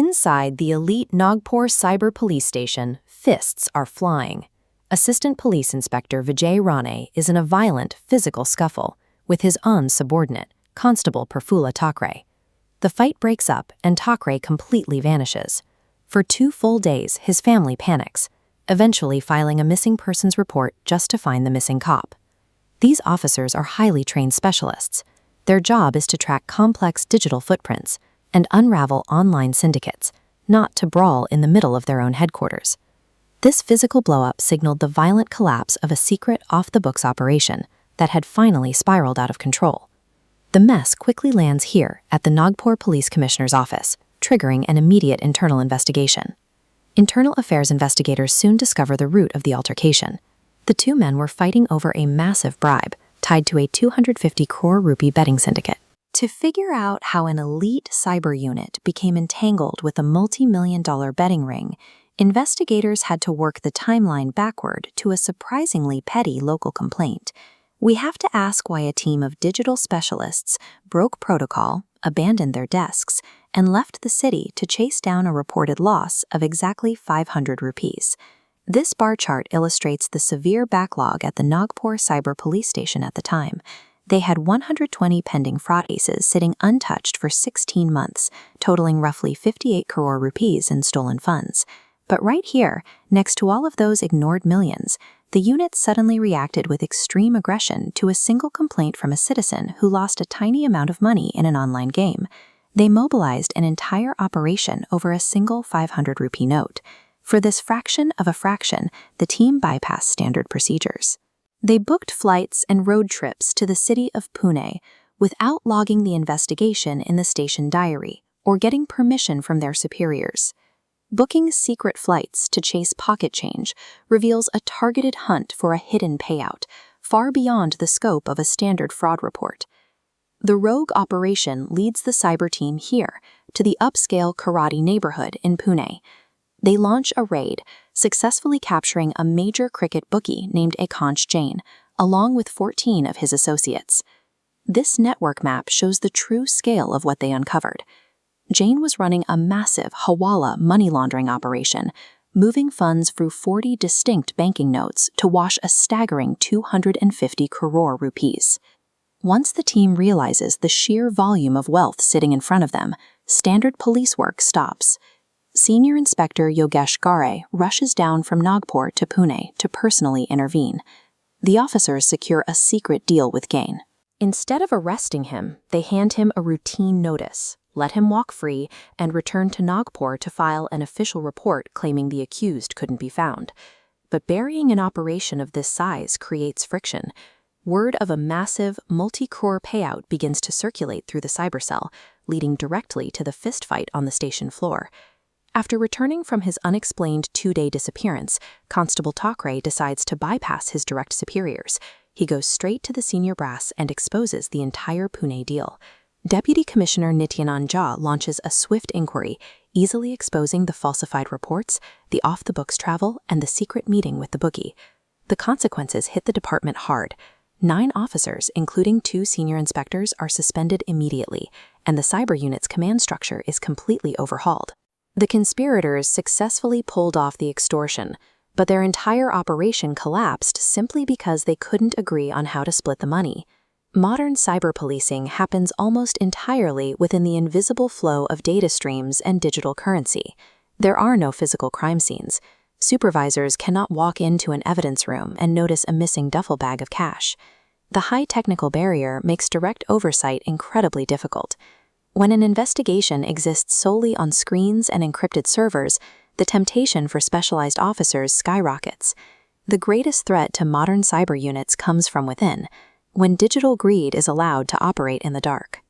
Inside the elite Nagpur Cyber Police Station, fists are flying. Assistant Police Inspector Vijay Rane is in a violent, physical scuffle with his subordinate, Constable Prafula Thackeray. The fight breaks up and Thackeray completely vanishes. For 2 full days, his family panics, eventually filing a missing persons report just to find the missing cop. These officers are highly trained specialists. Their job is to track complex digital footprints and unravel online syndicates, not to brawl in the middle of their own headquarters. This physical blow-up signaled the violent collapse of a secret off-the-books operation that had finally spiraled out of control. The mess quickly lands here at the Nagpur Police Commissioner's office, triggering an immediate internal investigation. Internal affairs investigators soon discover the root of the altercation. The 2 men were fighting over a massive bribe tied to a 250 crore rupee betting syndicate. To figure out how an elite cyber unit became entangled with a multi-million-dollar betting ring, investigators had to work the timeline backward to a surprisingly petty local complaint. We have to ask why a team of digital specialists broke protocol, abandoned their desks, and left the city to chase down a reported loss of exactly 500 rupees. This bar chart illustrates the severe backlog at the Nagpur Cyber Police Station at the time. They had 120 pending fraud cases sitting untouched for 16 months, totaling roughly 58 crore rupees in stolen funds. But right here, next to all of those ignored millions, the unit suddenly reacted with extreme aggression to a single complaint from a citizen who lost a tiny amount of money in an online game. They mobilized an entire operation over a single 500 rupee note. For this fraction of a fraction, the team bypassed standard procedures. They booked flights and road trips to the city of Pune without logging the investigation in the station diary or getting permission from their superiors. Booking secret flights to chase pocket change reveals a targeted hunt for a hidden payout, far beyond the scope of a standard fraud report. The rogue operation leads the cyber team here to the upscale Karate neighborhood in Pune. They launch a raid, successfully capturing a major cricket bookie named Akansh Jain, along with 14 of his associates. This network map shows the true scale of what they uncovered. Jain was running a massive Hawala money laundering operation, moving funds through 40 distinct banking notes to wash a staggering 250 crore rupees. Once the team realizes the sheer volume of wealth sitting in front of them, standard police work stops. Senior Inspector Yogesh Gare rushes down from Nagpur to Pune to personally intervene. The officers secure a secret deal with Jain. Instead of arresting him, they hand him a routine notice, let him walk free, and return to Nagpur to file an official report claiming the accused couldn't be found. But burying an operation of this size creates friction. Word of a massive, multi-crore payout begins to circulate through the cyber cell, leading directly to the fistfight on the station floor. After returning from his unexplained 2-day disappearance, Constable Thackeray decides to bypass his direct superiors. He goes straight to the senior brass and exposes the entire Pune deal. Deputy Commissioner Nityanand Jha launches a swift inquiry, easily exposing the falsified reports, the off-the-books travel, and the secret meeting with the bookie. The consequences hit the department hard. 9 officers, including 2 senior inspectors, are suspended immediately, and the cyber unit's command structure is completely overhauled. The conspirators successfully pulled off the extortion, but their entire operation collapsed simply because they couldn't agree on how to split the money. Modern cyber policing happens almost entirely within the invisible flow of data streams and digital currency. There are no physical crime scenes. Supervisors cannot walk into an evidence room and notice a missing duffel bag of cash. The high technical barrier makes direct oversight incredibly difficult. When an investigation exists solely on screens and encrypted servers, the temptation for specialized officers skyrockets. The greatest threat to modern cyber units comes from within, when digital greed is allowed to operate in the dark.